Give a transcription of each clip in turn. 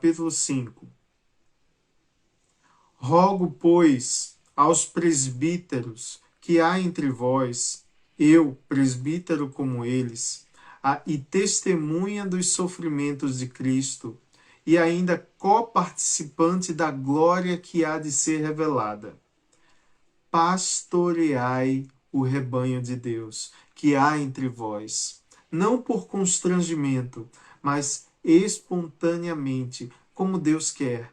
capítulo 5. Rogo, pois, aos presbíteros que há entre vós, eu, presbítero como eles, e testemunha dos sofrimentos de Cristo, e ainda coparticipante da glória que há de ser revelada. Pastoreai o rebanho de Deus que há entre vós, não por constrangimento, mas espontaneamente, como Deus quer,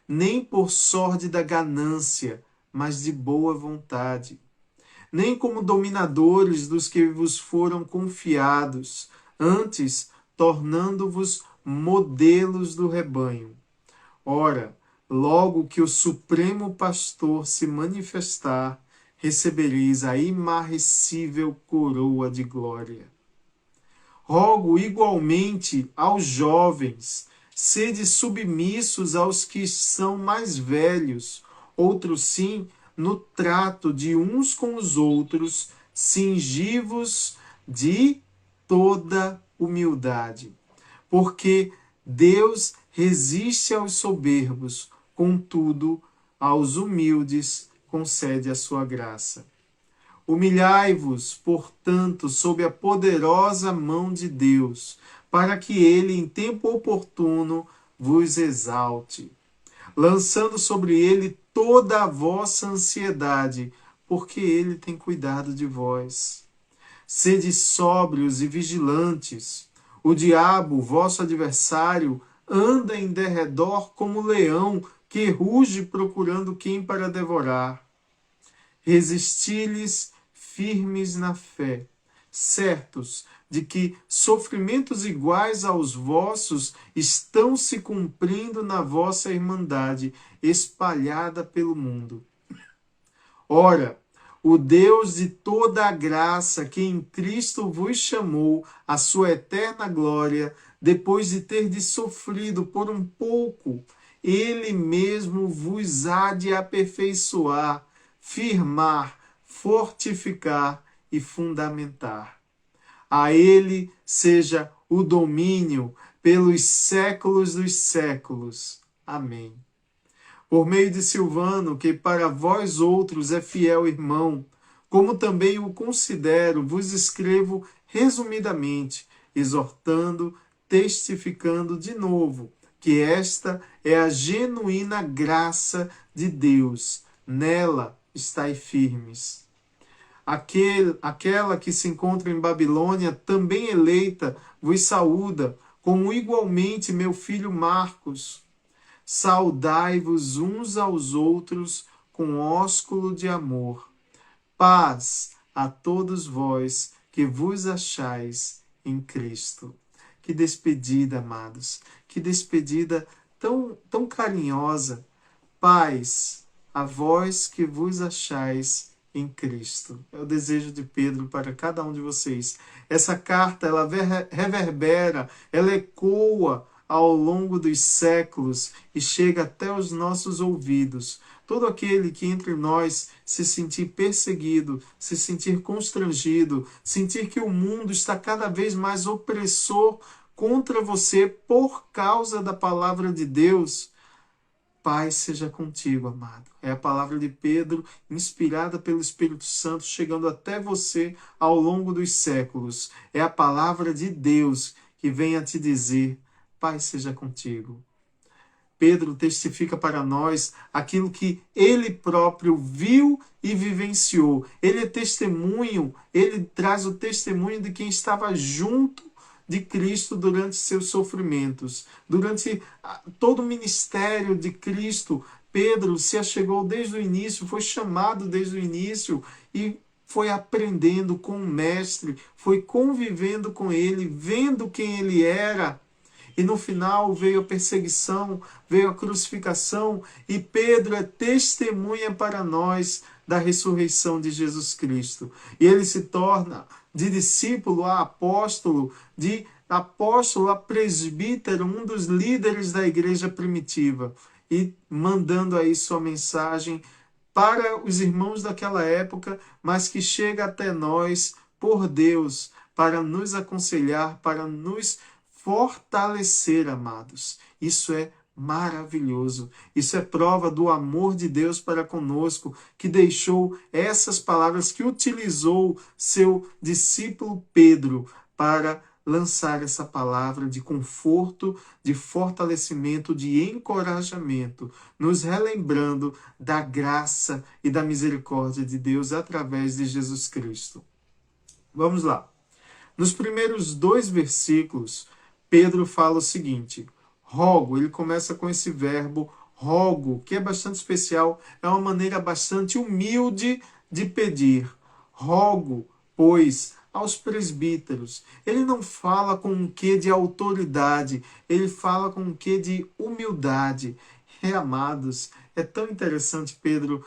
nem por sórdida ganância, mas de boa vontade, nem como dominadores dos que vos foram confiados, antes tornando-vos modelos do rebanho. Ora, logo que o Supremo Pastor se manifestar, recebereis a imarrecível coroa de glória. Rogo igualmente aos jovens, sede submissos aos que são mais velhos, outros sim, no trato de uns com os outros, cingivos de toda humildade. Porque Deus resiste aos soberbos, contudo, aos humildes concede a sua graça. Humilhai-vos, portanto, sob a poderosa mão de Deus, para que ele, em tempo oportuno, vos exalte, lançando sobre ele toda a vossa ansiedade, porque ele tem cuidado de vós. Sede sóbrios e vigilantes. O diabo, vosso adversário, anda em derredor como leão que ruge procurando quem para devorar. Resisti-lhes firmes na fé, certos de que sofrimentos iguais aos vossos estão se cumprindo na vossa irmandade, espalhada pelo mundo. Ora, o Deus de toda a graça, que em Cristo vos chamou à sua eterna glória, depois de terdes sofrido por um pouco, ele mesmo vos há de aperfeiçoar, firmar, fortificar e fundamentar. A ele seja o domínio pelos séculos dos séculos. Amém. Por meio de Silvano, que para vós outros é fiel irmão, como também o considero, vos escrevo resumidamente, exortando, testificando de novo, que esta é a genuína graça de Deus. Nela estai firmes. Aquela que se encontra em Babilônia, também eleita, vos saúda, como igualmente meu filho Marcos. Saudai-vos uns aos outros com ósculo de amor. Paz a todos vós que vos achais em Cristo. Que despedida, amados. Que despedida tão carinhosa. Paz a vós que vos achais em Cristo. É o desejo de Pedro para cada um de vocês. Essa carta, ela reverbera, ela ecoa ao longo dos séculos e chega até os nossos ouvidos. Todo aquele que entre nós se sentir perseguido, se sentir constrangido, sentir que o mundo está cada vez mais opressor contra você por causa da palavra de Deus, paz seja contigo, amado. É a palavra de Pedro, inspirada pelo Espírito Santo, chegando até você ao longo dos séculos. É a palavra de Deus que vem a te dizer: paz seja contigo. Pedro testifica para nós aquilo que ele próprio viu e vivenciou. Ele é testemunho, ele traz o testemunho de quem estava junto de Cristo durante seus sofrimentos. Durante todo o ministério de Cristo, Pedro se achegou desde o início, foi chamado desde o início e foi aprendendo com o mestre, foi convivendo com ele, vendo quem ele era. E no final veio a perseguição, veio a crucificação, e Pedro é testemunha para nós da ressurreição de Jesus Cristo. E ele se torna de discípulo a apóstolo, de apóstolo a presbítero, um dos líderes da igreja primitiva, e mandando aí sua mensagem para os irmãos daquela época, mas que chega até nós por Deus para nos aconselhar, para nos fortalecer, amados. Isso é maravilhoso. Isso é prova do amor de Deus para conosco, que deixou essas palavras, que utilizou seu discípulo Pedro para lançar essa palavra de conforto, de fortalecimento, de encorajamento, nos relembrando da graça e da misericórdia de Deus através de Jesus Cristo. Vamos lá. Nos primeiros 2 versículos, Pedro fala o seguinte: rogo, ele começa com esse verbo rogo, que é bastante especial, é uma maneira bastante humilde de pedir. Rogo, pois, aos presbíteros. Ele não fala com um quê de autoridade, ele fala com um quê de humildade. Amados, é tão interessante Pedro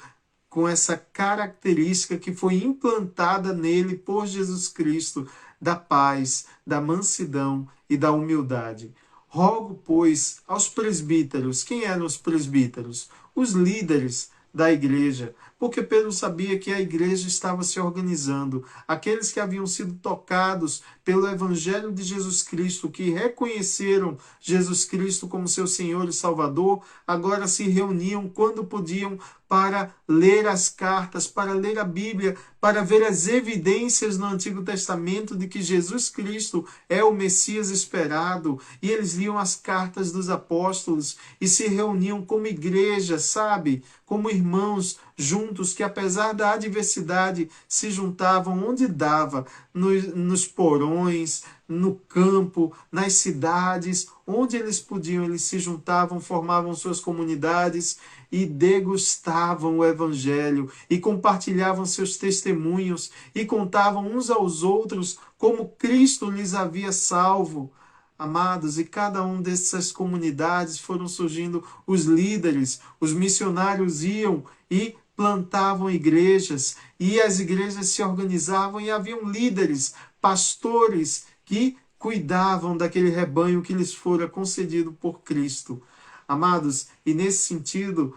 com essa característica que foi implantada nele por Jesus Cristo, da paz, da mansidão e da humildade. Rogo, pois, aos presbíteros. Quem eram os presbíteros? Os líderes da igreja, porque Pedro sabia que a igreja estava se organizando. Aqueles que haviam sido tocados pelo Evangelho de Jesus Cristo, que reconheceram Jesus Cristo como seu Senhor e Salvador, agora se reuniam quando podiam para ler as cartas, para ler a Bíblia, para ver as evidências no Antigo Testamento de que Jesus Cristo é o Messias esperado. E eles liam as cartas dos apóstolos e se reuniam como igreja, sabe? Como irmãos juntos, que apesar da adversidade se juntavam onde dava, nos porões, no campo, nas cidades, onde eles podiam, eles se juntavam, formavam suas comunidades e degustavam o Evangelho e compartilhavam seus testemunhos e contavam uns aos outros como Cristo lhes havia salvo. Amados, e cada uma dessas comunidades foram surgindo os líderes, os missionários iam e plantavam igrejas, e as igrejas se organizavam e haviam líderes, pastores que cuidavam daquele rebanho que lhes fora concedido por Cristo. Amados, e nesse sentido,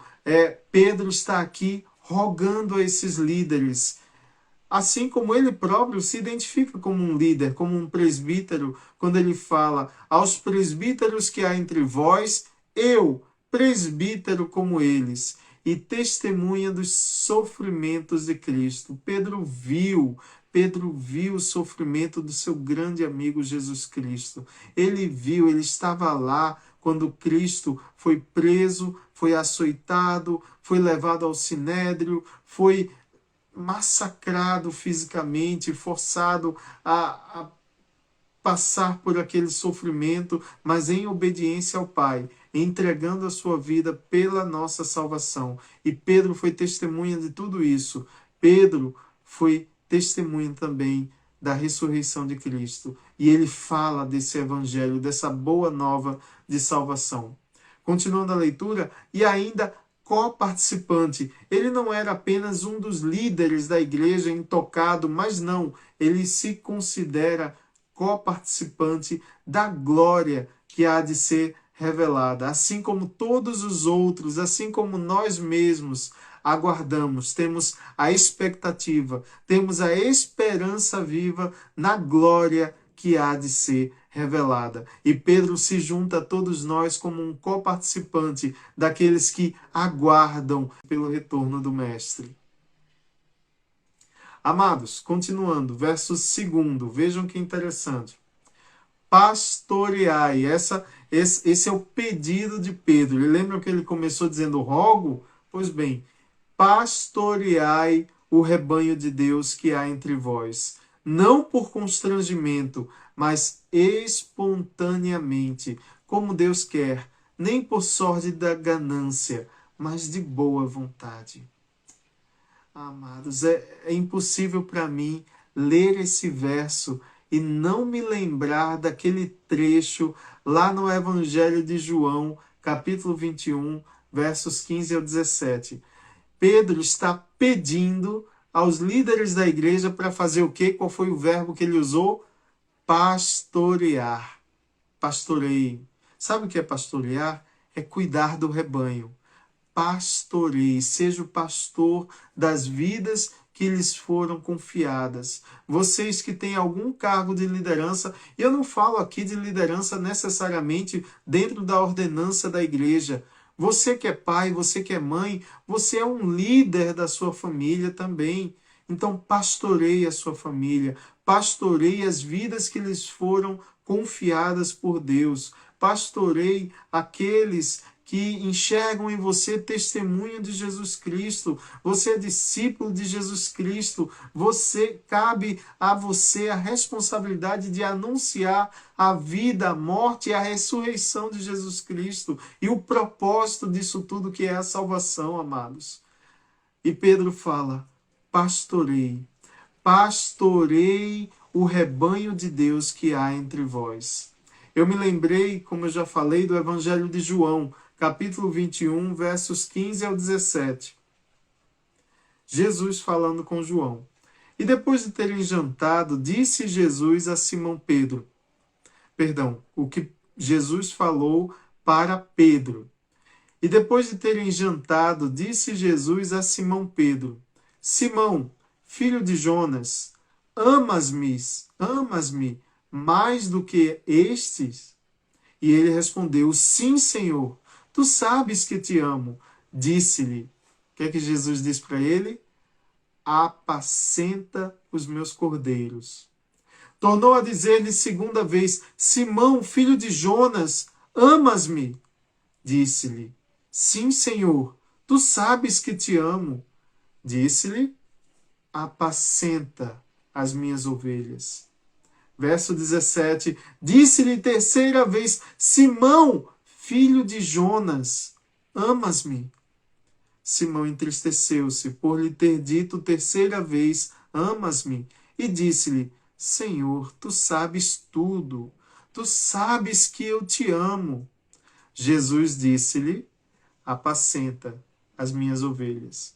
Pedro está aqui rogando a esses líderes, assim como ele próprio se identifica como um líder, como um presbítero, quando ele fala aos presbíteros que há entre vós, eu, presbítero como eles, e testemunha dos sofrimentos de Cristo. Pedro viu o sofrimento do seu grande amigo Jesus Cristo. Ele viu, ele estava lá quando Cristo foi preso, foi açoitado, foi levado ao sinédrio, foi massacrado fisicamente, forçado a passar por aquele sofrimento, mas em obediência ao Pai, entregando a sua vida pela nossa salvação. E Pedro foi testemunha de tudo isso. Pedro foi testemunha também da ressurreição de Cristo. E ele fala desse evangelho, dessa boa nova de salvação. Continuando a leitura, e ainda coparticipante. Ele não era apenas um dos líderes da igreja intocado, mas não, ele se considera coparticipante da glória que há de ser revelada. Assim como todos os outros, assim como nós mesmos aguardamos, temos a expectativa, temos a esperança viva na glória que há de ser revelada. E Pedro se junta a todos nós como um coparticipante daqueles que aguardam pelo retorno do Mestre. Amados, continuando, verso 2, vejam que interessante. Pastoreai, esse é o pedido de Pedro. E lembram que ele começou dizendo rogo? Pois bem, pastoreai o rebanho de Deus que há entre vós, não por constrangimento, mas espontaneamente, como Deus quer, nem por sorte da ganância, mas de boa vontade. Amados, é impossível para mim ler esse verso e não me lembrar daquele trecho lá no Evangelho de João, capítulo 21, versos 15 ao 17. Pedro está pedindo aos líderes da igreja para fazer o quê? Qual foi o verbo que ele usou? Pastorear. Pastoreie. Sabe o que é pastorear? É cuidar do rebanho. Pastoreie, seja o pastor das vidas que lhes foram confiadas. Vocês que têm algum cargo de liderança, e eu não falo aqui de liderança necessariamente dentro da ordenança da igreja. Você que é pai, você que é mãe, você é um líder da sua família também. Então, pastoreie a sua família, pastoreie as vidas que lhes foram confiadas por Deus. Pastoreie aqueles que enxergam em você testemunho de Jesus Cristo. Você é discípulo de Jesus Cristo. Cabe a você a responsabilidade de anunciar a vida, a morte e a ressurreição de Jesus Cristo e o propósito disso tudo que é a salvação, amados. E Pedro fala: pastorei o rebanho de Deus que há entre vós. Eu me lembrei, como eu já falei, do Evangelho de João, capítulo 21, versos 15 ao 17. Jesus falando com João. E depois de terem jantado, disse Jesus a Simão Pedro. O que Jesus falou para Pedro. E depois de terem jantado, disse Jesus a Simão Pedro: Simão, filho de Jonas, amas-me mais do que estes? E ele respondeu: Sim, Senhor, tu sabes que te amo. Disse-lhe, o que é que Jesus disse para ele? Apacenta os meus cordeiros. Tornou a dizer-lhe segunda vez: Simão, filho de Jonas, amas-me? Disse-lhe: Sim, Senhor, tu sabes que te amo. Disse-lhe: apacenta as minhas ovelhas. Verso 17, disse-lhe terceira vez: Simão, filho de Jonas, amas-me? Simão entristeceu-se por lhe ter dito terceira vez: amas-me? E disse-lhe: Senhor, tu sabes tudo, tu sabes que eu te amo. Jesus disse-lhe: apacenta as minhas ovelhas.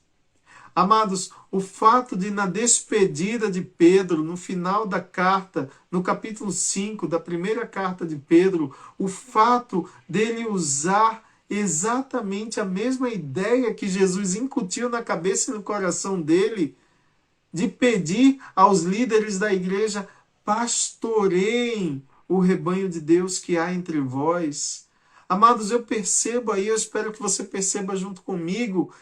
Amados, o fato de na despedida de Pedro, no final da carta, no capítulo 5 da primeira carta de Pedro, o fato dele usar exatamente a mesma ideia que Jesus incutiu na cabeça e no coração dele, de pedir aos líderes da igreja: pastoreiem o rebanho de Deus que há entre vós. Amados, eu percebo aí, eu espero que você perceba junto comigo,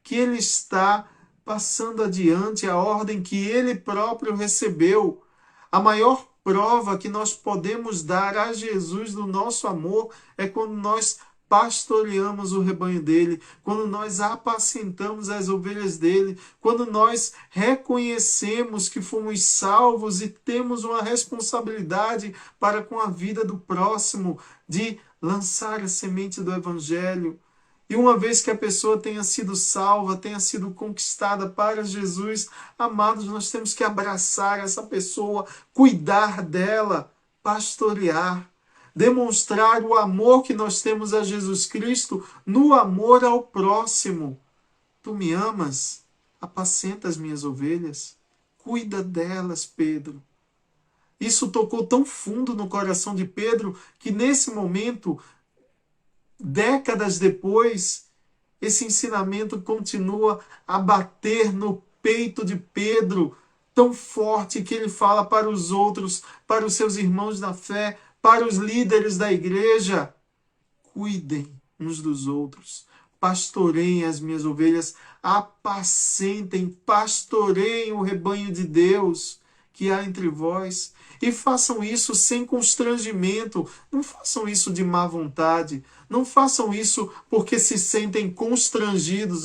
que ele está passando adiante a ordem que ele próprio recebeu. A maior prova que nós podemos dar a Jesus do nosso amor é quando nós pastoreamos o rebanho dele, quando nós apacentamos as ovelhas dele, quando nós reconhecemos que fomos salvos e temos uma responsabilidade para com a vida do próximo, de lançar a semente do evangelho. E uma vez que a pessoa tenha sido salva, tenha sido conquistada para Jesus, amados, nós temos que abraçar essa pessoa, cuidar dela, pastorear, demonstrar o amor que nós temos a Jesus Cristo no amor ao próximo. Tu me amas? Apacenta as minhas ovelhas. Cuida delas, Pedro. Isso tocou tão fundo no coração de Pedro que nesse momento, décadas depois, esse ensinamento continua a bater no peito de Pedro, tão forte que ele fala para os outros, para os seus irmãos na fé, para os líderes da igreja: cuidem uns dos outros, pastoreiem as minhas ovelhas, apacentem, pastoreiem o rebanho de Deus que há entre vós. E façam isso sem constrangimento, não façam isso de má vontade, não façam isso porque se sentem constrangidos.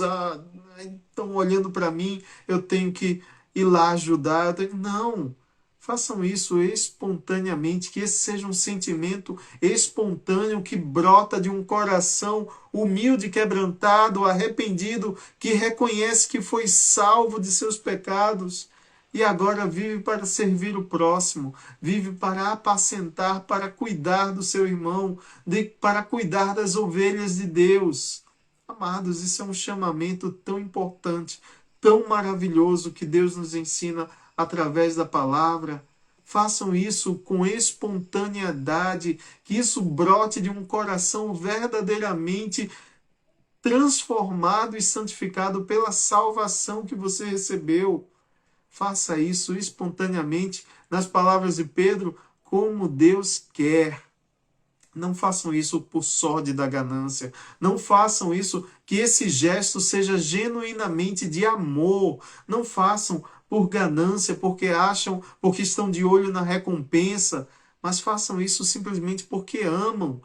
Estão olhando para mim, eu tenho que ir lá ajudar. Não, façam isso espontaneamente, que esse seja um sentimento espontâneo que brota de um coração humilde, quebrantado, arrependido, que reconhece que foi salvo de seus pecados e agora vive para servir o próximo, vive para apacentar, para cuidar do seu irmão, para cuidar das ovelhas de Deus. Amados, isso é um chamamento tão importante, tão maravilhoso que Deus nos ensina através da palavra. Façam isso com espontaneidade, que isso brote de um coração verdadeiramente transformado e santificado pela salvação que você recebeu. Faça isso espontaneamente, nas palavras de Pedro, como Deus quer. Não façam isso por sorte da ganância. Não façam isso, que esse gesto seja genuinamente de amor. Não façam por ganância, porque estão de olho na recompensa, mas façam isso simplesmente porque amam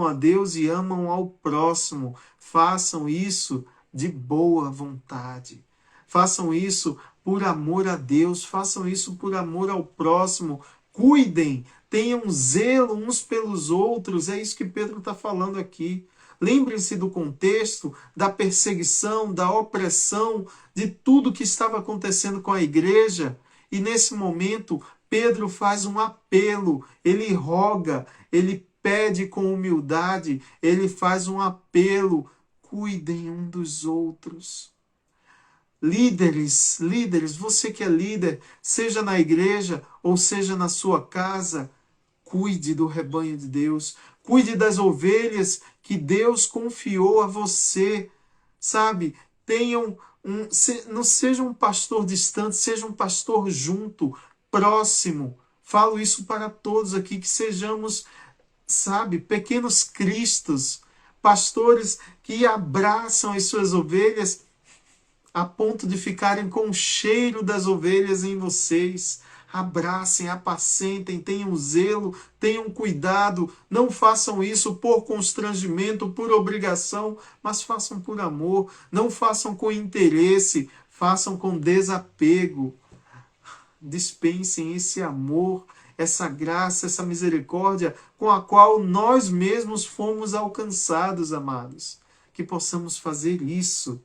a Deus e amam ao próximo. Façam isso de boa vontade. Façam isso por amor a Deus, façam isso por amor ao próximo. Cuidem, tenham zelo uns pelos outros, é isso que Pedro está falando aqui. Lembrem-se do contexto, da perseguição, da opressão, de tudo que estava acontecendo com a igreja. E nesse momento, Pedro faz um apelo, ele roga, ele pede com humildade, ele faz um apelo. Cuidem um dos outros. Líderes, você que é líder, seja na igreja ou seja na sua casa, cuide do rebanho de Deus, cuide das ovelhas que Deus confiou a você, sabe? Não seja um pastor distante, seja um pastor junto, próximo. Falo isso para todos aqui, que sejamos, sabe, pequenos cristos, pastores que abraçam as suas ovelhas a ponto de ficarem com o cheiro das ovelhas em vocês. Abracem, apacentem, tenham zelo, tenham cuidado. Não façam isso por constrangimento, por obrigação, mas façam por amor. Não façam com interesse, façam com desapego. Dispensem esse amor, essa graça, essa misericórdia com a qual nós mesmos fomos alcançados, amados. Que possamos fazer isso.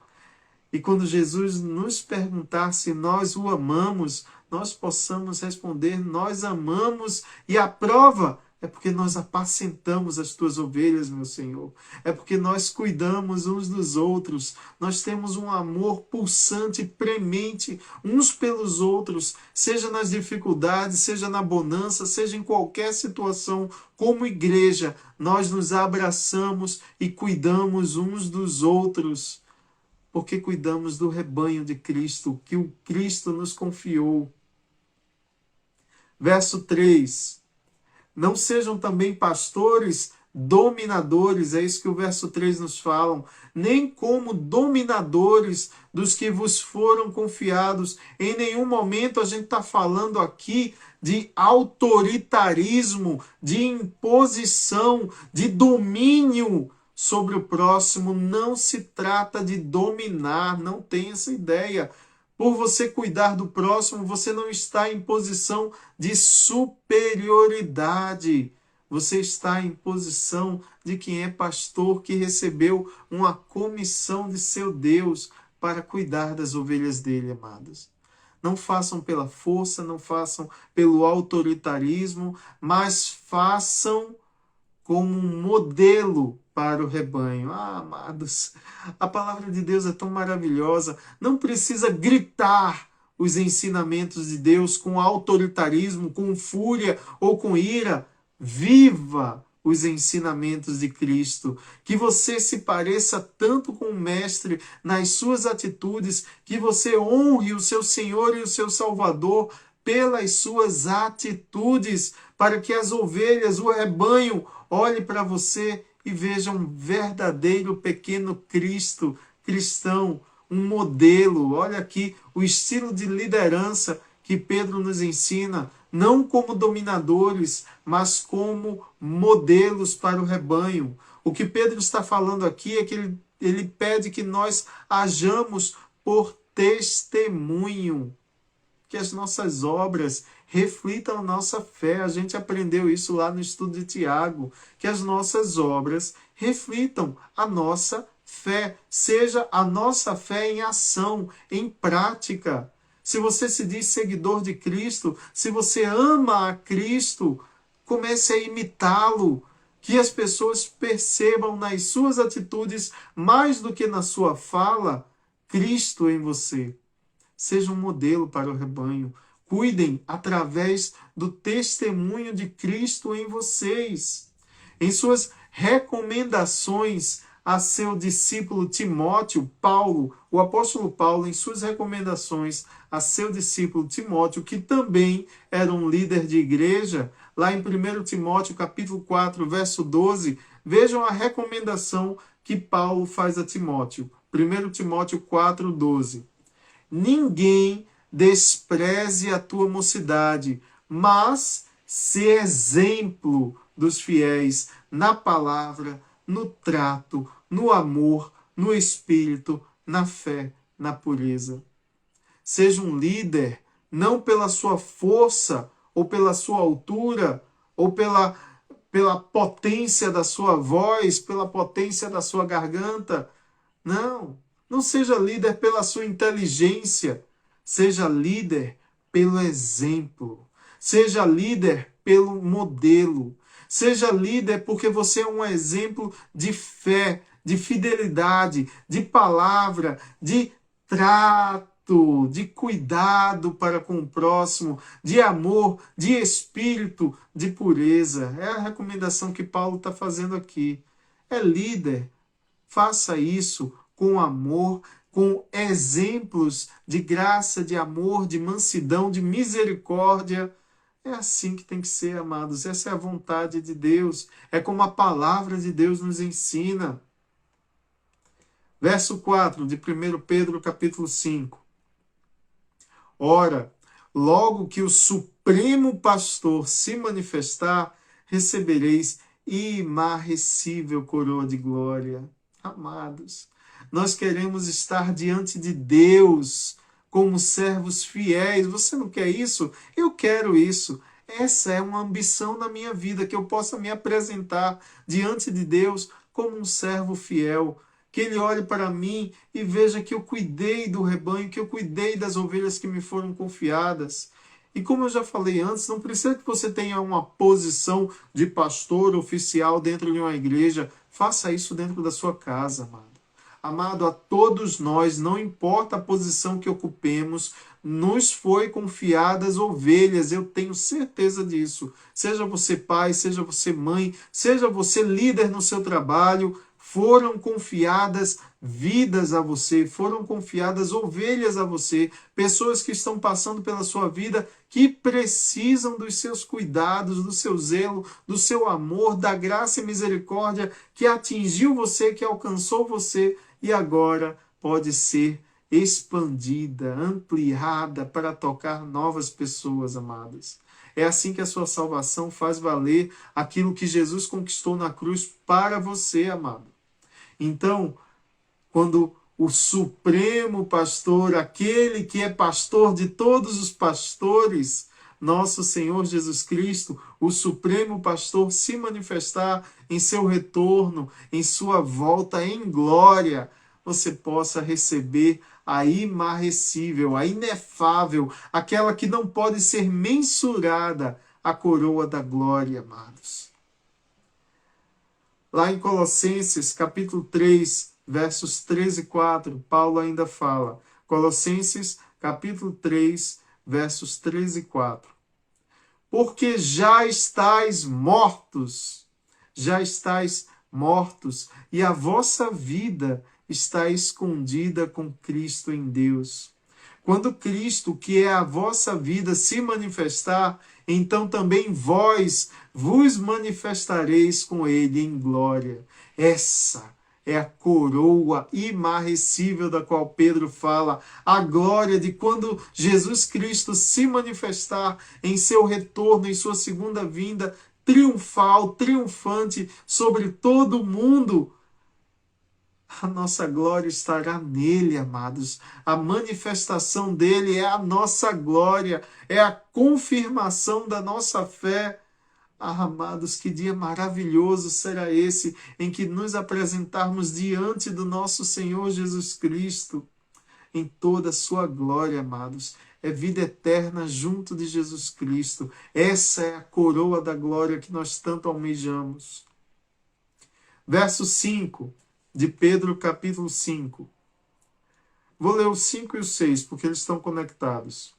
E quando Jesus nos perguntar se nós o amamos, nós possamos responder, nós amamos, e a prova é porque nós apacentamos as tuas ovelhas, meu Senhor. É porque nós cuidamos uns dos outros. Nós temos um amor pulsante, premente, uns pelos outros, seja nas dificuldades, seja na bonança, seja em qualquer situação. Como igreja, nós nos abraçamos e cuidamos uns dos outros, porque cuidamos do rebanho de Cristo, que o Cristo nos confiou. Verso 3. Não sejam também pastores dominadores, é isso que o verso 3 nos fala, nem como dominadores dos que vos foram confiados. Em nenhum momento a gente está falando aqui de autoritarismo, de imposição, de domínio sobre o próximo. Não se trata de dominar, não tem essa ideia. Por você cuidar do próximo, você não está em posição de superioridade. Você está em posição de quem é pastor, que recebeu uma comissão de seu Deus para cuidar das ovelhas dele, amados. Não façam pela força, não façam pelo autoritarismo, mas façam como um modelo para o rebanho. Amados, a palavra de Deus é tão maravilhosa. Não precisa gritar os ensinamentos de Deus com autoritarismo, com fúria ou com ira. Viva os ensinamentos de Cristo. Que você se pareça tanto com o Mestre nas suas atitudes, que você honre o seu Senhor e o seu Salvador pelas suas atitudes, para que as ovelhas, o rebanho, olhe para você e veja um verdadeiro pequeno Cristo, cristão, um modelo. Olha aqui o estilo de liderança que Pedro nos ensina, não como dominadores, mas como modelos para o rebanho. O que Pedro está falando aqui é que ele pede que nós hajamos por testemunho, que as nossas obras reflitam a nossa fé. A gente aprendeu isso lá no estudo de Tiago, que as nossas obras reflitam a nossa fé, seja a nossa fé em ação, em prática. Se você se diz seguidor de Cristo, se você ama a Cristo, comece a imitá-lo, que as pessoas percebam nas suas atitudes, mais do que na sua fala, Cristo em você. Seja um modelo para o rebanho. Cuidem através do testemunho de Cristo em vocês. Em suas recomendações a seu discípulo Timóteo, Paulo, o apóstolo Paulo, em suas recomendações a seu discípulo Timóteo, que também era um líder de igreja, lá em 1 Timóteo capítulo 4, verso 12, vejam a recomendação que Paulo faz a Timóteo. 1 Timóteo 4, 12. Ninguém despreze a tua mocidade, mas se exemplo dos fiéis na palavra, no trato, no amor, no espírito, na fé, na pureza. Seja um líder, não pela sua força, ou pela sua altura, ou pela potência da sua voz, pela potência da sua garganta. Não, não seja líder pela sua inteligência. Seja líder pelo exemplo. Seja líder pelo modelo. Seja líder porque você é um exemplo de fé, de fidelidade, de palavra, de trato, de cuidado para com o próximo, de amor, de espírito, de pureza. É a recomendação que Paulo está fazendo aqui. É líder. Faça isso com amor, com exemplos de graça, de amor, de mansidão, de misericórdia. É assim que tem que ser, amados. Essa é a vontade de Deus. É como a palavra de Deus nos ensina. Verso 4 de 1 Pedro capítulo 5. Ora, logo que o Supremo Pastor se manifestar, recebereis imarrecível coroa de glória. Amados, nós queremos estar diante de Deus como servos fiéis. Você não quer isso? Eu quero isso. Essa é uma ambição na minha vida, que eu possa me apresentar diante de Deus como um servo fiel. Que Ele olhe para mim e veja que eu cuidei do rebanho, que eu cuidei das ovelhas que me foram confiadas. E como eu já falei antes, não precisa que você tenha uma posição de pastor oficial dentro de uma igreja. Faça isso dentro da sua casa, amado. Amado, a todos nós, não importa a posição que ocupemos, nos foi confiadas ovelhas, eu tenho certeza disso. Seja você pai, seja você mãe, seja você líder no seu trabalho, foram confiadas vidas a você, foram confiadas ovelhas a você, pessoas que estão passando pela sua vida, que precisam dos seus cuidados, do seu zelo, do seu amor, da graça e misericórdia que atingiu você, que alcançou você e agora pode ser expandida, ampliada para tocar novas pessoas, amadas. É assim que a sua salvação faz valer aquilo que Jesus conquistou na cruz para você, amado. Então, quando o Supremo Pastor, aquele que é pastor de todos os pastores, nosso Senhor Jesus Cristo, o Supremo Pastor, se manifestar em seu retorno, em sua volta em glória, você possa receber a imarrecível, a inefável, aquela que não pode ser mensurada, a coroa da glória, amados. Lá em Colossenses, capítulo 3, versos 13 e 4, Paulo ainda fala. Colossenses, capítulo 3, versos 13 e 4. Porque já estáis mortos, e a vossa vida está escondida com Cristo em Deus. Quando Cristo, que é a vossa vida, se manifestar, então também vós vos manifestareis com ele em glória. Essa é a coroa imarrecível da qual Pedro fala, a glória de quando Jesus Cristo se manifestar em seu retorno, em sua segunda vinda, triunfal, triunfante sobre todo o mundo. A nossa glória estará nele, amados. A manifestação dele é a nossa glória, é a confirmação da nossa fé. Ah, amados, que dia maravilhoso será esse em que nos apresentarmos diante do nosso Senhor Jesus Cristo em toda a sua glória, amados. É vida eterna junto de Jesus Cristo. Essa é a coroa da glória que nós tanto almejamos. Verso 5 de Pedro, capítulo 5. Vou ler o 5 e o 6, porque eles estão conectados.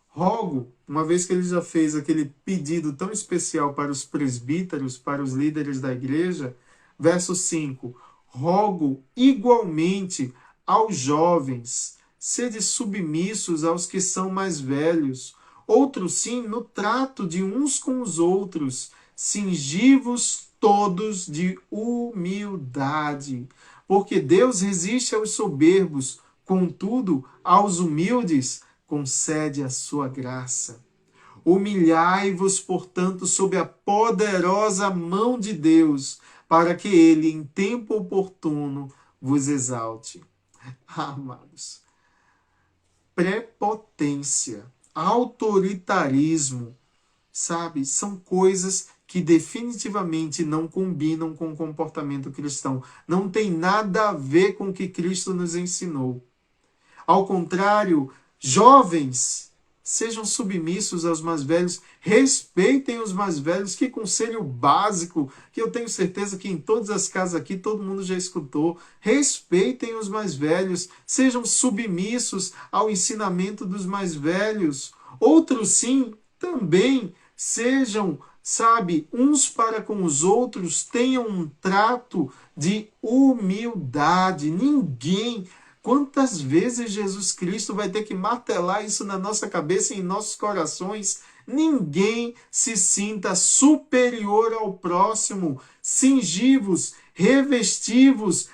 Rogo, uma vez que ele já fez aquele pedido tão especial para os presbíteros, para os líderes da igreja, Verso 5. Rogo igualmente aos jovens, sede submissos aos que são mais velhos. Outros sim, no trato de uns com os outros, cingivos todos de humildade. Porque Deus resiste aos soberbos, contudo, aos humildes concede a sua graça. Humilhai-vos, portanto, sob a poderosa mão de Deus, para que ele, em tempo oportuno, vos exalte. Amados, prepotência, autoritarismo, sabe, são coisas que definitivamente não combinam com o comportamento cristão. Não tem nada a ver com o que Cristo nos ensinou. Ao contrário, jovens, sejam submissos aos mais velhos, respeitem os mais velhos. Que conselho básico, que eu tenho certeza que em todas as casas aqui todo mundo já escutou. Respeitem os mais velhos, sejam submissos ao ensinamento dos mais velhos. Outros sim, também sejam, sabe, uns para com os outros, tenham um trato de humildade. Quantas vezes Jesus Cristo vai ter que martelar isso na nossa cabeça e em nossos corações? Ninguém se sinta superior ao próximo. Cingivos, revestivos,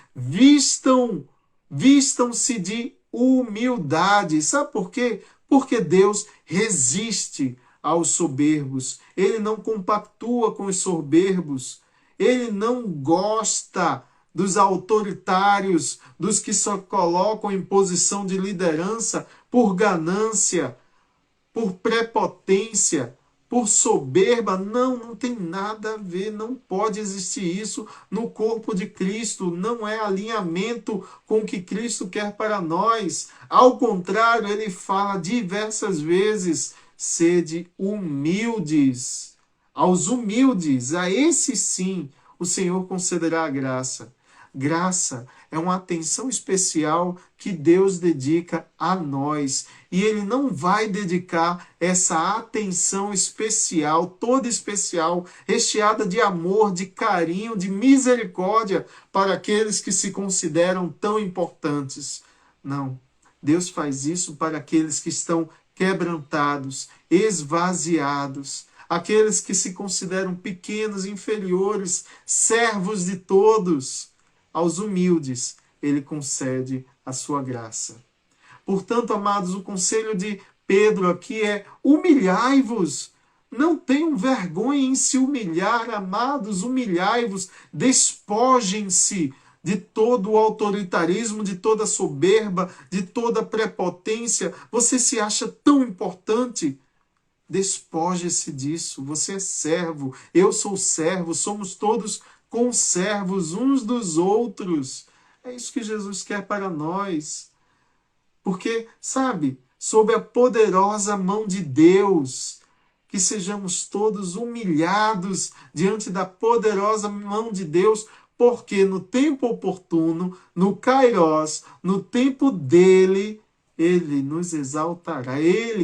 vistam-se de humildade. Sabe por quê? Porque Deus resiste aos soberbos. Ele não compactua com os soberbos. Ele não gosta dos autoritários, dos que só colocam em posição de liderança por ganância, por prepotência, por soberba. Não tem nada a ver, não pode existir isso no corpo de Cristo, não é alinhamento com o que Cristo quer para nós. Ao contrário, ele fala diversas vezes, sede humildes. Aos humildes, a esses sim, o Senhor concederá a graça. Graça é uma atenção especial que Deus dedica a nós. E Ele não vai dedicar essa atenção especial, toda especial, recheada de amor, de carinho, de misericórdia para aqueles que se consideram tão importantes. Não. Deus faz isso para aqueles que estão quebrantados, esvaziados, aqueles que se consideram pequenos, inferiores, servos de todos. Aos humildes, ele concede a sua graça. Portanto, amados, o conselho de Pedro aqui é: humilhai-vos. Não tenham vergonha em se humilhar, amados, humilhai-vos, despojem-se de todo o autoritarismo, de toda a soberba, de toda a prepotência. Você se acha tão importante? Despoje-se disso. Você é servo, eu sou servo, somos todos conservos uns dos outros. É isso que Jesus quer para nós. Porque, sabe, sob a poderosa mão de Deus, que sejamos todos humilhados diante da poderosa mão de Deus, porque no tempo oportuno, no Kairós, no tempo dele, ele nos exaltará.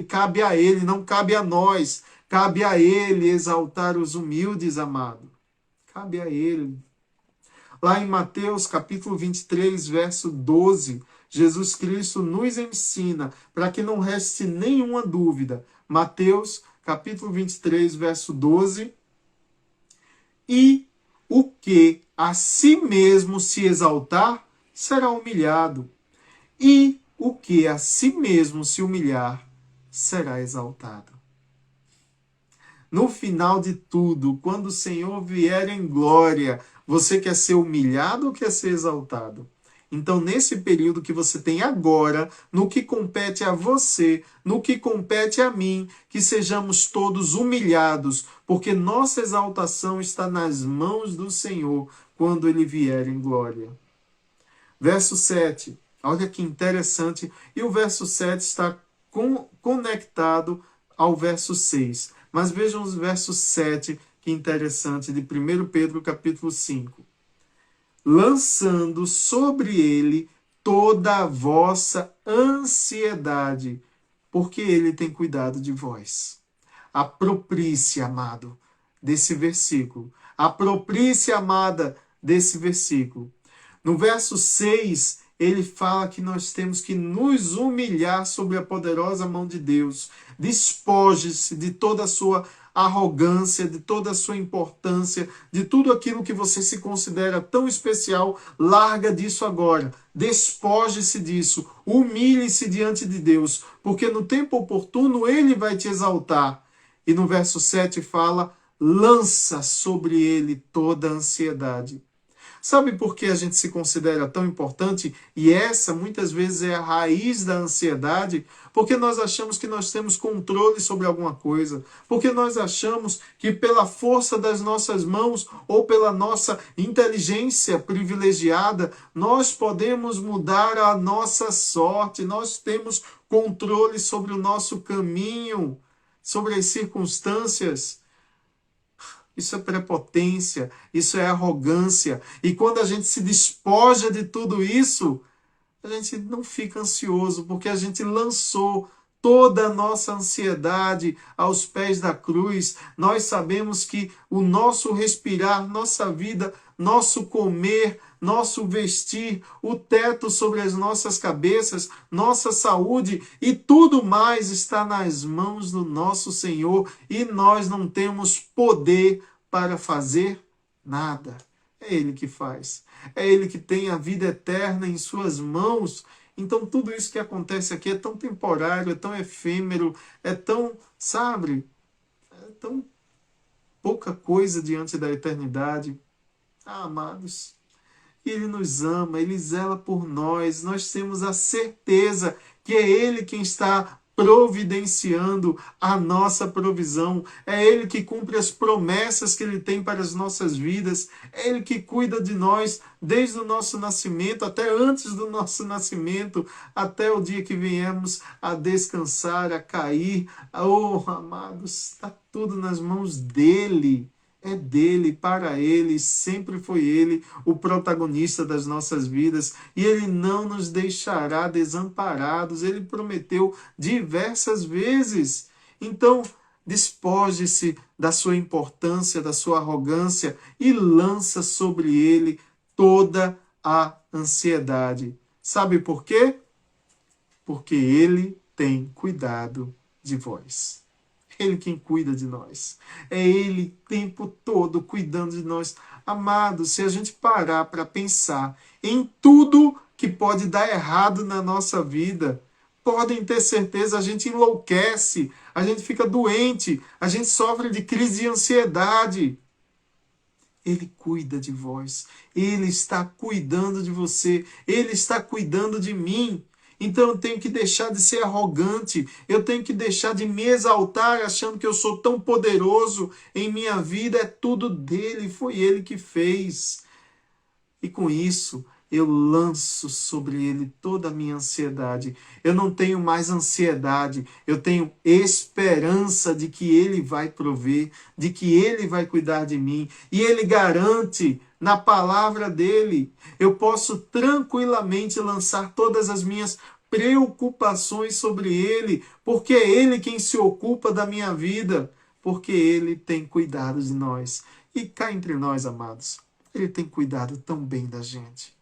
Cabe a ele, não cabe a nós. Cabe a ele exaltar os humildes, amado. Cabe a ele. Lá em Mateus capítulo 23, verso 12, Jesus Cristo nos ensina, para que não reste nenhuma dúvida. Mateus capítulo 23, verso 12. E o que a si mesmo se exaltar, será humilhado. E o que a si mesmo se humilhar, será exaltado. No final de tudo, quando o Senhor vier em glória, você quer ser humilhado ou quer ser exaltado? Então, nesse período que você tem agora, no que compete a você, no que compete a mim, que sejamos todos humilhados, porque nossa exaltação está nas mãos do Senhor quando Ele vier em glória. Verso 7. Olha que interessante. E o verso 7 está conectado ao verso 6. Mas vejam o verso 7, que interessante, de 1 Pedro capítulo 5. Lançando sobre ele toda a vossa ansiedade, porque ele tem cuidado de vós. Aproprie-se, amado, desse versículo. Aproprie-se, amada, desse versículo. No verso 6, ele fala que nós temos que nos humilhar sobre a poderosa mão de Deus. Despoje-se de toda a sua arrogância, de toda a sua importância, de tudo aquilo que você se considera tão especial. Larga disso agora. Despoje-se disso. Humilhe-se diante de Deus, porque no tempo oportuno ele vai te exaltar. E no verso 7 fala: lança sobre ele toda a ansiedade. Sabe por que a gente se considera tão importante? E essa muitas vezes é a raiz da ansiedade, porque nós achamos que nós temos controle sobre alguma coisa, porque nós achamos que pela força das nossas mãos ou pela nossa inteligência privilegiada, nós podemos mudar a nossa sorte, nós temos controle sobre o nosso caminho, sobre as circunstâncias. Isso é prepotência, isso é arrogância. E quando a gente se despoja de tudo isso, a gente não fica ansioso, porque a gente lançou toda a nossa ansiedade aos pés da cruz. Nós sabemos que o nosso respirar, nossa vida, nosso comer, nosso vestir, o teto sobre as nossas cabeças, nossa saúde e tudo mais está nas mãos do nosso Senhor e nós não temos poder para fazer nada. É Ele que faz. É Ele que tem a vida eterna em suas mãos. Então tudo isso que acontece aqui é tão temporário, é tão efêmero, é tão, sabe, é tão pouca coisa diante da eternidade. Ah, amados, Ele nos ama, Ele zela por nós. Nós temos a certeza que é Ele quem está providenciando a nossa provisão. É Ele que cumpre as promessas que Ele tem para as nossas vidas. É Ele que cuida de nós desde o nosso nascimento, até antes do nosso nascimento, até o dia que viemos a descansar, a cair. Oh, amados, está tudo nas mãos dEle. É dele, para ele, sempre foi ele o protagonista das nossas vidas e ele não nos deixará desamparados. Ele prometeu diversas vezes. Então, despoje-se da sua importância, da sua arrogância e lança sobre ele toda a ansiedade. Sabe por quê? Porque ele tem cuidado de vós. Ele quem cuida de nós. É Ele o tempo todo cuidando de nós. Amado, se a gente parar para pensar em tudo que pode dar errado na nossa vida, podem ter certeza, a gente enlouquece, a gente fica doente, a gente sofre de crise de ansiedade. Ele cuida de vós. Ele está cuidando de você. Ele está cuidando de mim. Então eu tenho que deixar de ser arrogante, eu tenho que deixar de me exaltar achando que eu sou tão poderoso em minha vida. É tudo dele, foi ele que fez. E com isso eu lanço sobre ele toda a minha ansiedade. Eu não tenho mais ansiedade, eu tenho esperança de que ele vai prover, de que ele vai cuidar de mim. E ele garante na palavra dele. Eu posso tranquilamente lançar todas as minhas preocupações sobre ele, porque é ele quem se ocupa da minha vida, porque ele tem cuidado de nós. E cá entre nós, amados, ele tem cuidado tão bem da gente.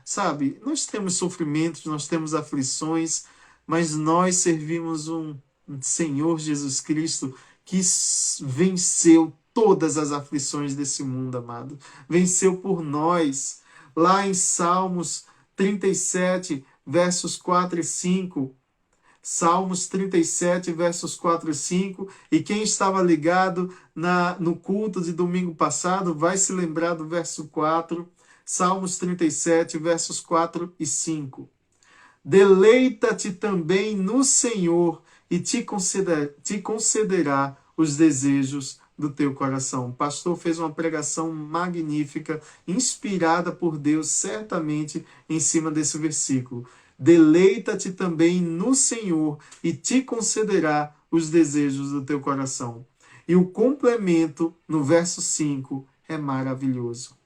Sabe, nós temos sofrimentos, nós temos aflições, mas nós servimos um Senhor Jesus Cristo que venceu todas as aflições desse mundo, amado. Venceu por nós. Lá em Salmos 37, versos 4 e 5. Salmos 37, versos 4 e 5. E quem estava ligado no culto de domingo passado vai se lembrar do verso 4. Salmos 37, versos 4 e 5. Deleita-te também no Senhor e te concederá os desejos do teu coração. O pastor fez uma pregação magnífica, inspirada por Deus, certamente, em cima desse versículo. Deleita-te também no Senhor e te concederá os desejos do teu coração. E o complemento, no verso 5, é maravilhoso.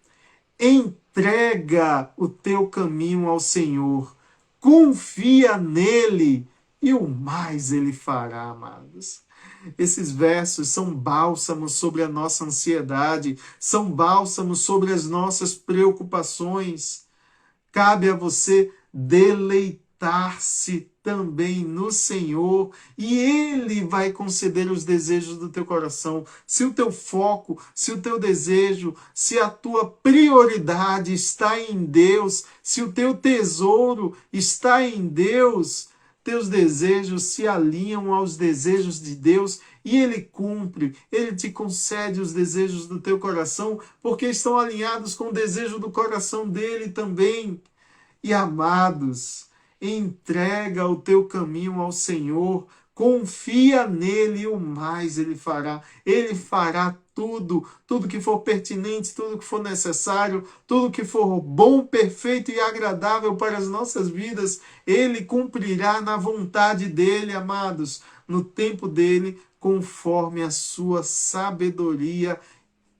Entrega o teu caminho ao Senhor, confia nele e o mais ele fará, amados. Esses versos são bálsamos sobre a nossa ansiedade, são bálsamos sobre as nossas preocupações. Cabe a você deleitar-se também no Senhor e Ele vai conceder os desejos do teu coração. Se o teu foco, se o teu desejo, se a tua prioridade está em Deus, se o teu tesouro está em Deus, teus desejos se alinham aos desejos de Deus e Ele cumpre, Ele te concede os desejos do teu coração, porque estão alinhados com o desejo do coração dele também. E amados, entrega o teu caminho ao Senhor, confia nele e o mais ele fará. Ele fará tudo, tudo que for pertinente, tudo que for necessário, tudo que for bom, perfeito e agradável para as nossas vidas, ele cumprirá na vontade dele, amados, no tempo dele, conforme a sua sabedoria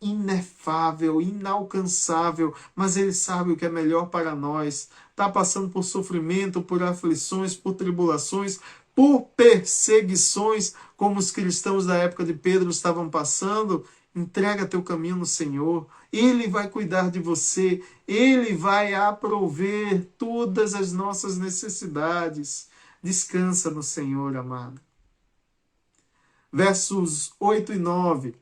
inefável, inalcançável, mas ele sabe o que é melhor para nós. Está passando por sofrimento, por aflições, por tribulações, por perseguições, como os cristãos da época de Pedro estavam passando. Entrega teu caminho no Senhor, Ele vai cuidar de você, Ele vai aprover todas as nossas necessidades. Descansa no Senhor, amado. Versos 8 e 9.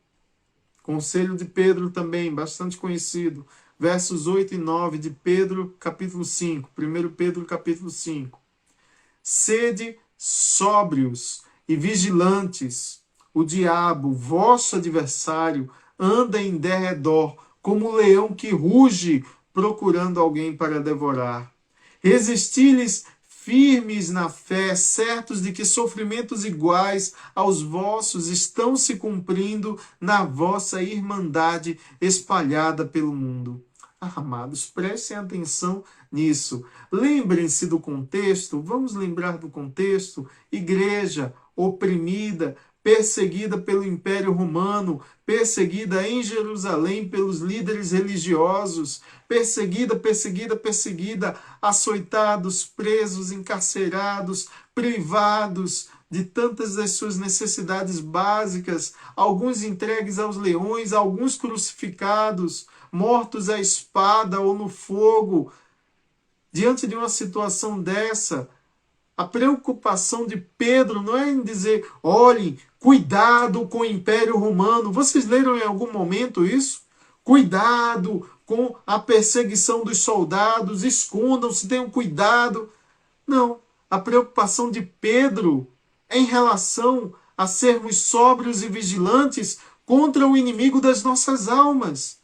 Conselho de Pedro também, bastante conhecido. Versos 8 e 9 de Pedro, capítulo 5. 1 Pedro, capítulo 5. Sede sóbrios e vigilantes. O diabo, vosso adversário, anda em derredor, como um leão que ruge, procurando alguém para devorar. Resisti-lhes firmes na fé, certos de que sofrimentos iguais aos vossos estão se cumprindo na vossa irmandade espalhada pelo mundo. Amados, prestem atenção nisso. Lembrem-se do contexto, vamos lembrar do contexto. Igreja oprimida, perseguida pelo Império Romano, perseguida em Jerusalém pelos líderes religiosos, perseguida, açoitados, presos, encarcerados, privados de tantas das suas necessidades básicas, alguns entregues aos leões, alguns crucificados, mortos à espada ou no fogo. Diante de uma situação dessa, a preocupação de Pedro não é em dizer, olhem, cuidado com o Império Romano. Vocês leram em algum momento isso? Cuidado com a perseguição dos soldados, escondam-se, tenham cuidado. Não, a preocupação de Pedro é em relação a sermos sóbrios e vigilantes contra o inimigo das nossas almas.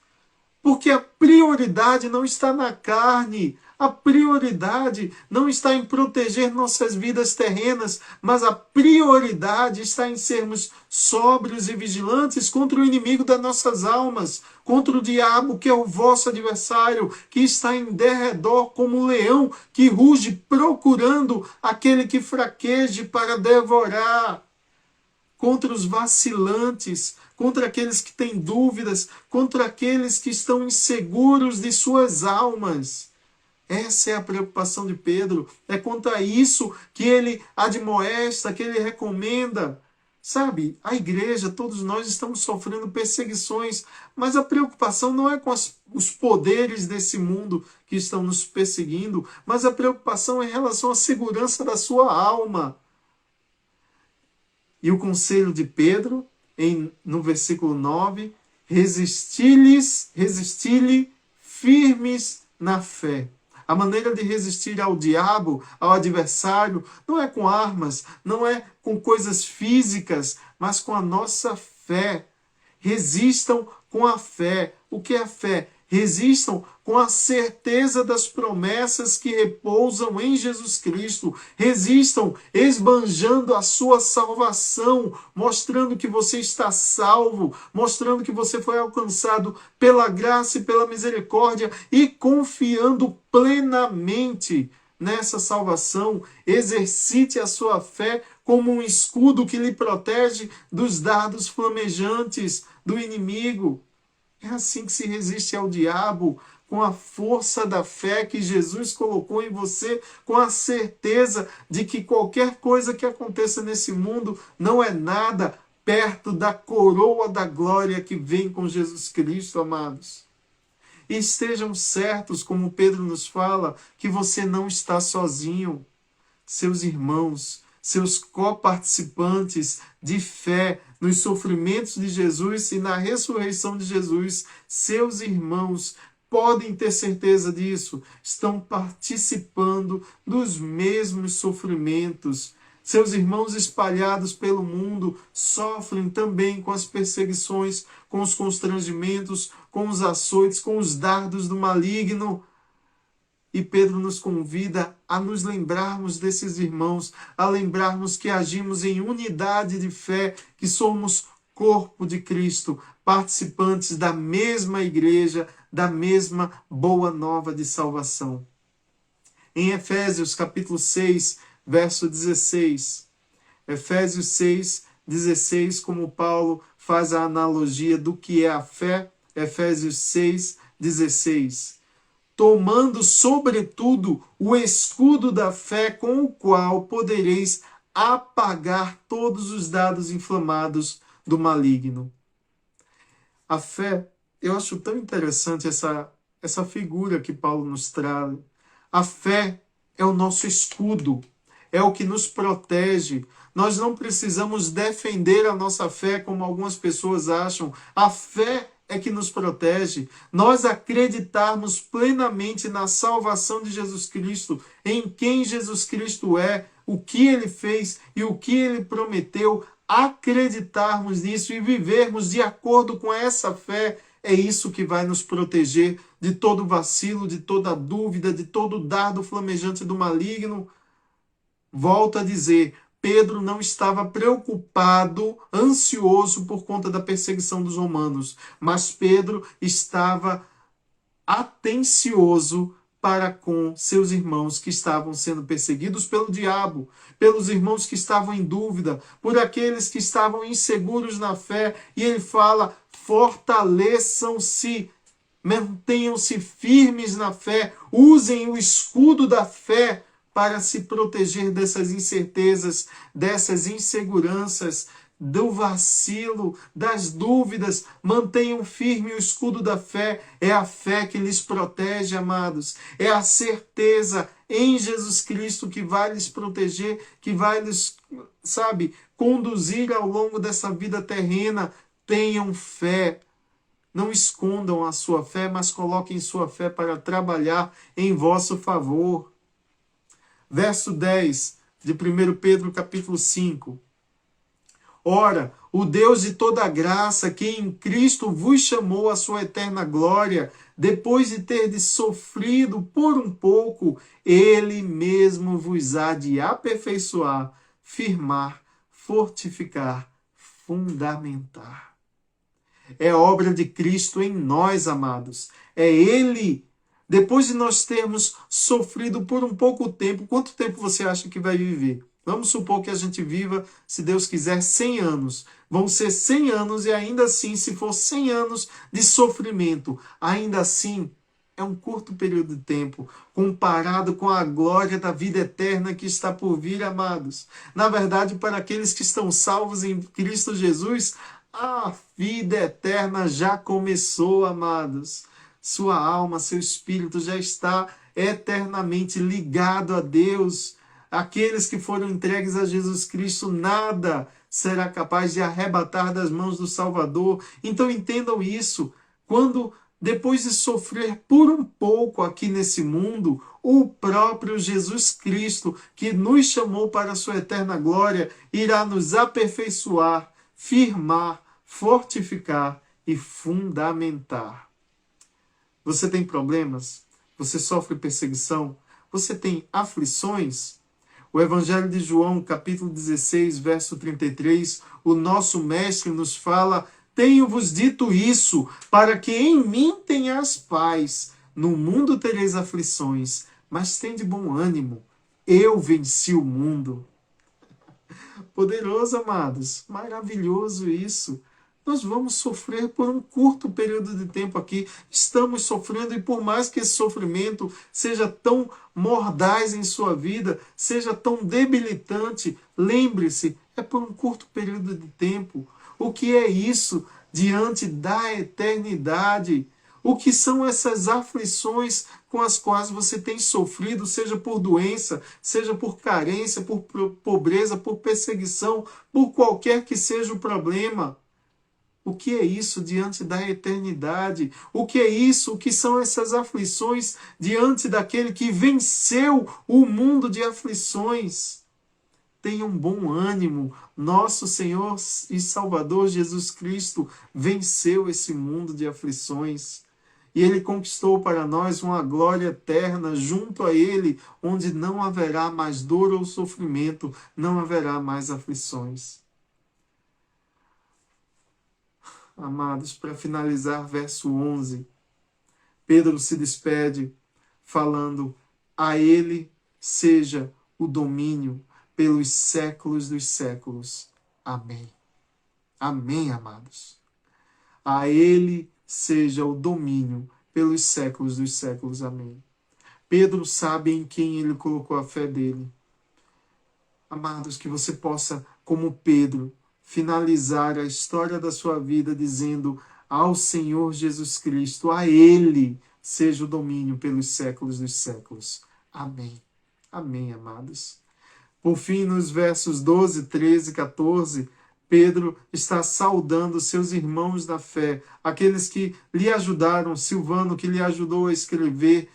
Porque a prioridade não está na carne, a prioridade não está em proteger nossas vidas terrenas, mas a prioridade está em sermos sóbrios e vigilantes contra o inimigo das nossas almas, contra o diabo, que é o vosso adversário, que está em derredor como um leão que ruge procurando aquele que fraqueje para devorar. Contra os vacilantes, contra aqueles que têm dúvidas, contra aqueles que estão inseguros de suas almas. Essa é a preocupação de Pedro. É contra isso que ele admoesta, que ele recomenda. Sabe, a igreja, todos nós estamos sofrendo perseguições, mas a preocupação não é com os poderes desse mundo que estão nos perseguindo, mas a preocupação é em relação à segurança da sua alma. E o conselho de Pedro, no versículo 9, resisti-lhe firmes na fé. A maneira de resistir ao diabo, ao adversário, não é com armas, não é com coisas físicas, mas com a nossa fé. Resistam com a fé. O que é fé? Resistam com a certeza das promessas que repousam em Jesus Cristo. Resistam esbanjando a sua salvação, mostrando que você está salvo, mostrando que você foi alcançado pela graça e pela misericórdia e confiando plenamente nessa salvação. Exercite a sua fé como um escudo que lhe protege dos dardos flamejantes do inimigo. É assim que se resiste ao diabo, com a força da fé que Jesus colocou em você, com a certeza de que qualquer coisa que aconteça nesse mundo não é nada perto da coroa da glória que vem com Jesus Cristo, amados. E estejam certos, como Pedro nos fala, que você não está sozinho. Seus irmãos, seus coparticipantes de fé nos sofrimentos de Jesus e na ressurreição de Jesus, seus irmãos, podem ter certeza disso, estão participando dos mesmos sofrimentos. Seus irmãos espalhados pelo mundo sofrem também com as perseguições, com os constrangimentos, com os açoites, com os dardos do maligno. E Pedro nos convida a nos lembrarmos desses irmãos, a lembrarmos que agimos em unidade de fé, que somos corpo de Cristo, participantes da mesma igreja, da mesma boa nova de salvação. Em Efésios capítulo 6, verso 16. Efésios 6, 16, como Paulo faz a analogia do que é a fé. Efésios 6, 16. Tomando, sobretudo, o escudo da fé, com o qual podereis apagar todos os dardos inflamados do maligno. A fé, eu acho tão interessante essa figura que Paulo nos traz. A fé é o nosso escudo, é o que nos protege. Nós não precisamos defender a nossa fé como algumas pessoas acham. A fé é que nos protege. Nós acreditarmos plenamente na salvação de Jesus Cristo, em quem Jesus Cristo é, o que ele fez e o que ele prometeu, acreditarmos nisso e vivermos de acordo com essa fé, é isso que vai nos proteger de todo vacilo, de toda dúvida, de todo dardo flamejante do maligno. Volto a dizer, Pedro não estava preocupado, ansioso por conta da perseguição dos romanos, mas Pedro estava atencioso para com seus irmãos que estavam sendo perseguidos pelo diabo, pelos irmãos que estavam em dúvida, por aqueles que estavam inseguros na fé. E ele fala, fortaleçam-se, mantenham-se firmes na fé, usem o escudo da fé para se proteger dessas incertezas, dessas inseguranças, do vacilo, das dúvidas. Mantenham firme o escudo da fé. É a fé que lhes protege, amados. É a certeza em Jesus Cristo que vai lhes proteger, que vai lhes, conduzir ao longo dessa vida terrena. Tenham fé. Não escondam a sua fé, mas coloquem sua fé para trabalhar em vosso favor. Verso 10 de 1 Pedro capítulo 5. Ora, o Deus de toda graça, que em Cristo vos chamou à sua eterna glória, depois de terdes sofrido por um pouco, ele mesmo vos há de aperfeiçoar, firmar, fortificar, fundamentar. É obra de Cristo em nós, amados. É ele. Depois de nós termos sofrido por um pouco tempo, quanto tempo você acha que vai viver? Vamos supor que a gente viva, se Deus quiser, 100 anos. Vão ser 100 anos e ainda assim, se for 100 anos de sofrimento, ainda assim é um curto período de tempo, comparado com a glória da vida eterna que está por vir, amados. Na verdade, para aqueles que estão salvos em Cristo Jesus, a vida eterna já começou, amados. Sua alma, seu espírito já está eternamente ligado a Deus. Aqueles que foram entregues a Jesus Cristo, nada será capaz de arrebatar das mãos do Salvador. Então entendam isso. Quando, depois de sofrer por um pouco aqui nesse mundo, o próprio Jesus Cristo, que nos chamou para a sua eterna glória, irá nos aperfeiçoar, firmar, fortificar e fundamentar. Você tem problemas? Você sofre perseguição? Você tem aflições? O Evangelho de João, capítulo 16, verso 33, o nosso mestre nos fala: tenho-vos dito isso, para que em mim tenhas paz. No mundo tereis aflições, mas tende bom ânimo. Eu venci o mundo. Poderoso, amados. Maravilhoso isso. nós vamos sofrer por um curto período de tempo aqui. Estamos sofrendo, e por mais que esse sofrimento seja tão mordaz em sua vida, seja tão debilitante, lembre-se, é por um curto período de tempo. O que é isso diante da eternidade? O que são essas aflições com as quais você tem sofrido, seja por doença, seja por carência, por pobreza, por perseguição, por qualquer que seja o problema? O que é isso diante da eternidade? O que é isso? O que são essas aflições diante daquele que venceu o mundo de aflições? Tenham bom ânimo. Nosso Senhor e Salvador Jesus Cristo venceu esse mundo de aflições. E Ele conquistou para nós uma glória eterna junto a Ele, onde não haverá mais dor ou sofrimento, não haverá mais aflições. Amados, para finalizar, verso 11, Pedro se despede falando: a Ele seja o domínio pelos séculos dos séculos. Amém. Amém, amados. A Ele seja o domínio pelos séculos dos séculos. Amém. Pedro sabe em quem ele colocou a fé dele. Amados, que você possa, como Pedro, finalizar a história da sua vida dizendo: ao Senhor Jesus Cristo, a Ele seja o domínio pelos séculos dos séculos. Amém. Amém, amados. Por fim, nos versos 12, 13 e 14, Pedro está saudando seus irmãos da fé, aqueles que lhe ajudaram, Silvano, que lhe ajudou a escrever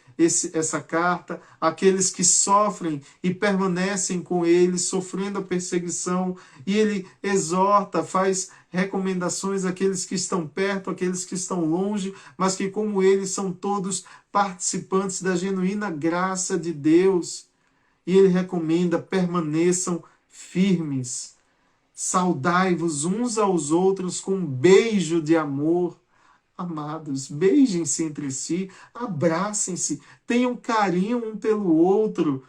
essa carta, aqueles que sofrem e permanecem com ele, sofrendo a perseguição, e ele exorta, faz recomendações àqueles que estão perto, àqueles que estão longe, mas que, como ele, são todos participantes da genuína graça de Deus. E ele recomenda: permaneçam firmes, saudai-vos uns aos outros com um beijo de amor. Amados, beijem-se entre si, abracem-se, tenham carinho um pelo outro,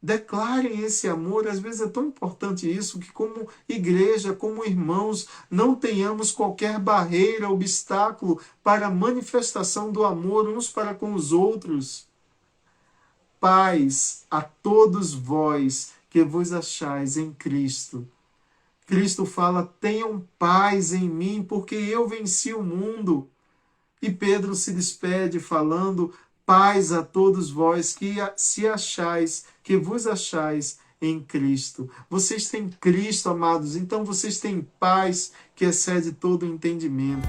declarem esse amor. Às vezes é tão importante isso, que como igreja, como irmãos, não tenhamos qualquer barreira, obstáculo para a manifestação do amor uns para com os outros. Paz a todos vós que vos achais em Cristo. Cristo fala: tenham paz em mim, porque eu venci o mundo. E Pedro se despede falando: paz a todos vós que se achais, que vos achais em Cristo. Vocês têm Cristo, amados, então vocês têm paz que excede todo o entendimento.